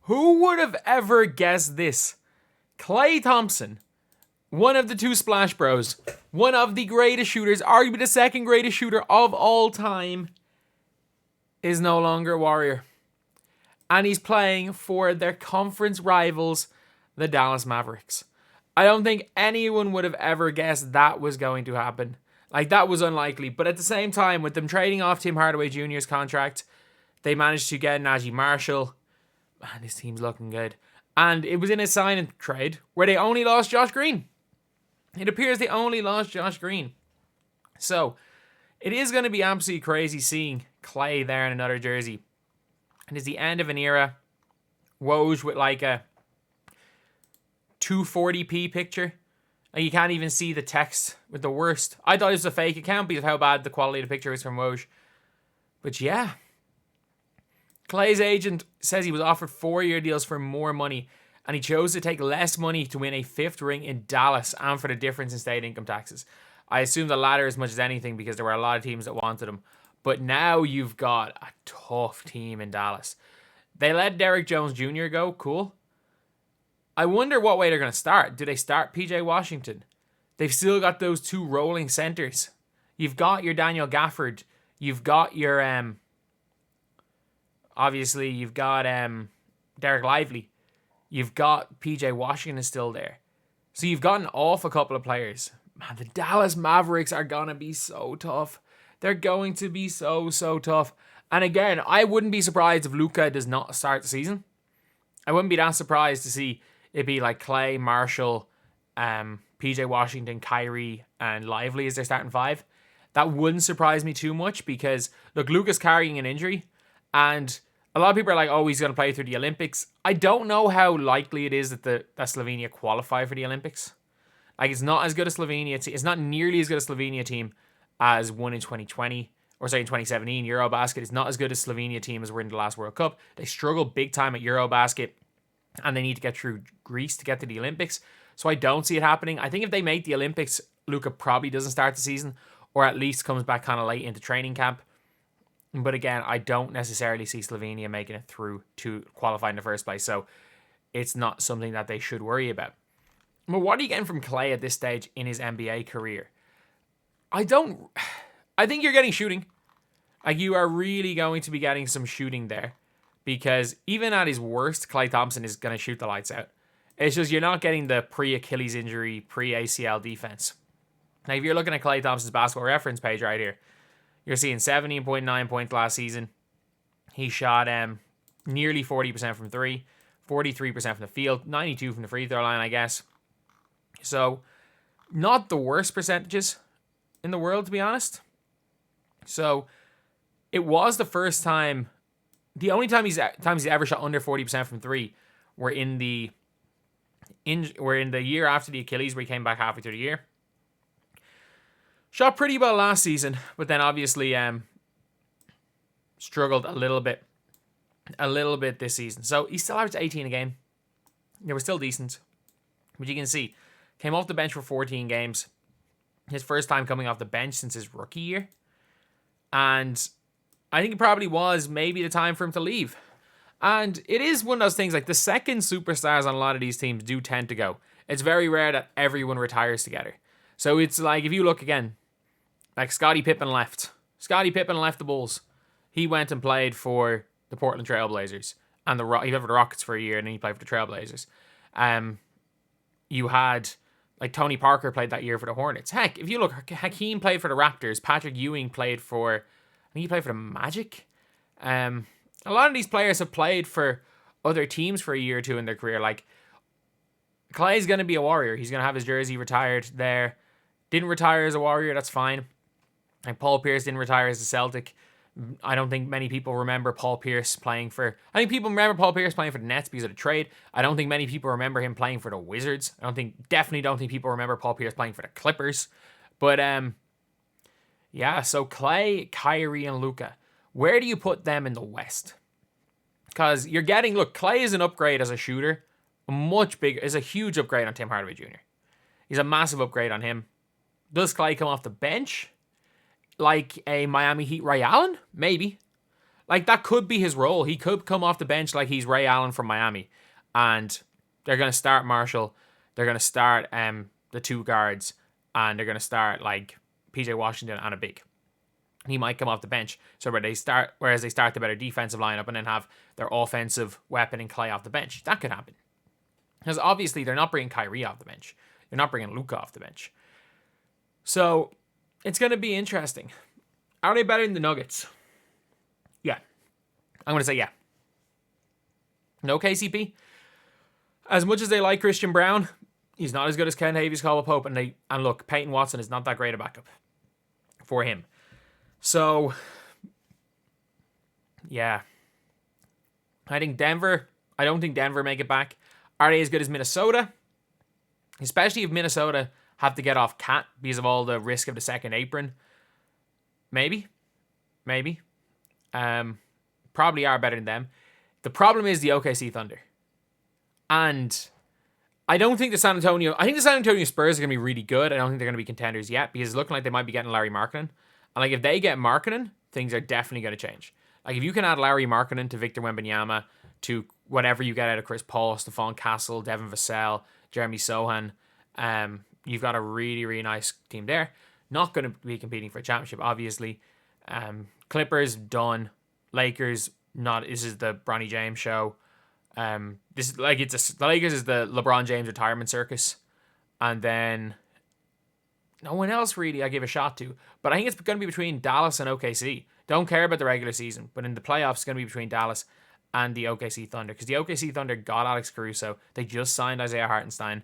Who would have ever guessed this? Klay Thompson, one of the two Splash Bros, one of the greatest shooters, arguably the second greatest shooter of all time, is no longer a Warrior. And he's playing for their conference rivals, the Dallas Mavericks. I don't think anyone would have ever guessed that was going to happen. Like, that was unlikely. But at the same time, with them trading off Tim Hardaway Jr.'s contract, they managed to get Najee Marshall. Man, this team's looking good. And it was in a sign-in trade where they only lost Josh Green. It appears they only lost Josh Green. So, it is going to be absolutely crazy seeing Klay there in another jersey. And it's the end of an era. Woj with like a 240p picture. Like, you can't even see the text with the worst. I thought it was a fake account because of how bad the quality of the picture is from Woj. But yeah. Klay's agent says he was offered 4-year deals for more money, and he chose to take less money to win a 5th ring in Dallas and for the difference in state income taxes. I assume the latter as much as anything because there were a lot of teams that wanted him. But now you've got a tough team in Dallas. They let Derrick Jones Jr. go. Cool. I wonder what way they're going to start. Do they start PJ Washington? They've still got those two rolling centers. You've got your Daniel Gafford. You've got your... Obviously, you've got Derek Lively. You've got PJ Washington is still there. So you've gotten off a couple of players. Man, the Dallas Mavericks are going to be so tough. They're going to be so tough. And again, I wouldn't be surprised if Luka does not start the season. I wouldn't be that surprised to see it be like Klay, Marshall, PJ Washington, Kyrie, and Lively as their starting 5. That wouldn't surprise me too much because, look, Luka's carrying an injury. And a lot of people are like, oh, he's going to play through the Olympics. I don't know how likely it is that Slovenia qualify for the Olympics. Like, it's not as good as Slovenia. It's not nearly as good as Slovenia team as won in 2020. Or sorry, in 2017. Eurobasket is not as good as Slovenia team as were in the last World Cup. They struggled big time at Eurobasket. And they need to get through Greece to get to the Olympics. So I don't see it happening. I think if they make the Olympics, Luka probably doesn't start the season. Or at least comes back kind of late into training camp. But again, I don't necessarily see Slovenia making it through to qualify in the first place. So it's not something that they should worry about. But what are you getting from Klay at this stage in his NBA career? I think you're getting shooting. Like, you are really going to be getting some shooting there. Because even at his worst, Klay Thompson is going to shoot the lights out. It's just you're not getting the pre-Achilles injury, pre-ACL defense. Now, if you're looking at Klay Thompson's basketball reference page right here, you're seeing 17.9 points last season. He shot nearly 40% from 3, 43% from the field, 92% from the free throw line, I guess. So, not the worst percentages in the world, to be honest. So, it was the first time... The only times he's ever shot under 40% from 3 were in the year after the Achilles, where he came back halfway through the year. Shot pretty well last season, but then obviously struggled a little bit this season. So he still averaged 18 a game. They were still decent, but you can see came off the bench for 14 games. His first time coming off the bench since his rookie year, and I think it probably was maybe the time for him to leave. And it is one of those things, like the second superstars on a lot of these teams do tend to go. It's very rare that everyone retires together. So it's like, if you look again, like Scottie Pippen left. Scottie Pippen left the Bulls. He went and played for the Portland Trail Blazers. And he played for the Rockets for a year, and then he played for the Trail Blazers. You had, like, Tony Parker played that year for the Hornets. Heck, if you look, Hakeem played for the Raptors. Patrick Ewing played for... I think he played for the Magic. A lot of these players have played for other teams for a year or two in their career. Like, Klay's going to be a Warrior. He's going to have his jersey retired there. Didn't retire as a Warrior, that's fine. Like, Paul Pierce didn't retire as a Celtic. I don't think many people remember Paul Pierce playing for... I think people remember Paul Pierce playing for the Nets because of the trade. I don't think many people remember him playing for the Wizards. Definitely don't think people remember Paul Pierce playing for the Clippers. But, yeah, so Klay, Kyrie, and Luka. Where do you put them in the West? Because you're getting... Look, Klay is an upgrade as a shooter. Is a huge upgrade on Tim Hardaway Jr. He's a massive upgrade on him. Does Klay come off the bench like a Miami Heat Ray Allen? Maybe. Like, that could be his role. He could come off the bench like he's Ray Allen from Miami. And they're going to start Marshall. They're going to start the two guards. And they're going to start, like, PJ Washington and a big. He might come off the bench. So whereas they start the better defensive lineup and then have their offensive weapon in Klay off the bench. That could happen. Because obviously they're not bringing Kyrie off the bench. They're not bringing Luka off the bench. So it's going to be interesting. Are they better than the Nuggets? Yeah. I'm going to say yeah. No KCP. As much as they like Christian Brown, he's not as good as Ken Davies, Caldwell Pope. And look, Peyton Watson is not that great a backup for him. So, yeah. I don't think Denver make it back. Are they as good as Minnesota? Especially if Minnesota have to get off Cat because of all the risk of the second apron. Maybe. Probably are better than them. The problem is the OKC Thunder. And I think the San Antonio Spurs are going to be really good. I don't think they're going to be contenders yet because it's looking like they might be getting Larry Markkinen. And like if they get Markkinen, things are definitely going to change. Like if you can add Larry Markkinen to Victor Wembanyama, to whatever you get out of Chris Paul, Stephon Castle, Devin Vassell, Jeremy Sohan, you've got a really, really nice team there. Not going to be competing for a championship, obviously. Clippers, done. Lakers, not. This is the Bronny James show. The Lakers is the LeBron James retirement circus. And then no one else really I give a shot to. But I think it's going to be between Dallas and OKC. Don't care about the regular season. But in the playoffs, it's going to be between Dallas and the OKC Thunder. Because the OKC Thunder got Alex Caruso. They just signed Isaiah Hartenstein.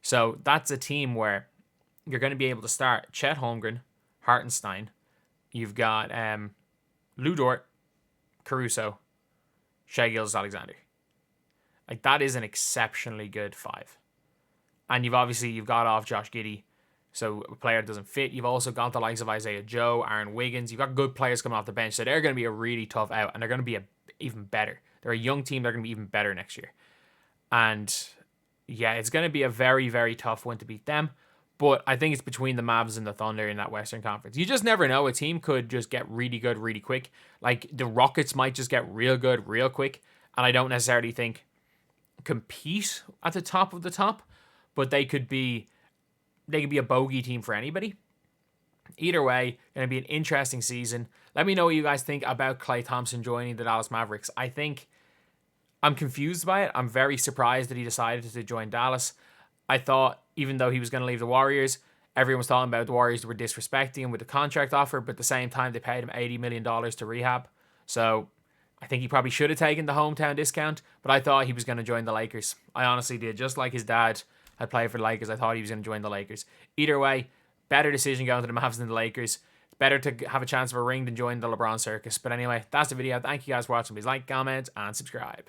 So that's a team where you're going to be able to start Chet Holmgren, Hartenstein. You've got Lou Dort, Caruso, Shai Gilgeous-Alexander. Like, that is an exceptionally good five. And you've got off Josh Giddey. So a player doesn't fit. You've also got the likes of Isaiah Joe, Aaron Wiggins. You've got good players coming off the bench. So they're going to be a really tough out. And they're going to be even better. They're a young team. They're going to be even better next year. And yeah, it's going to be a very, very tough one to beat them. But I think it's between the Mavs and the Thunder in that Western Conference. You just never know. A team could just get really good really quick. Like the Rockets might just get real good real quick. And I don't necessarily think compete at the top of the top. But they could be a bogey team for anybody. Either way, going to be an interesting season. Let me know what you guys think about Klay Thompson joining the Dallas Mavericks. I think I'm confused by it. I'm very surprised that he decided to join Dallas. I thought, even though he was going to leave the Warriors, everyone was talking about the Warriors were disrespecting him with the contract offer, but at the same time, they paid him $80 million to rehab. So I think he probably should have taken the hometown discount, but I thought he was going to join the Lakers. I honestly did. Just like his dad had played for the Lakers, I thought he was going to join the Lakers. Either way, better decision going to the Mavs than the Lakers. It's better to have a chance of a ring than join the LeBron circus. But anyway, that's the video. Thank you guys for watching. Please like, comment, and subscribe.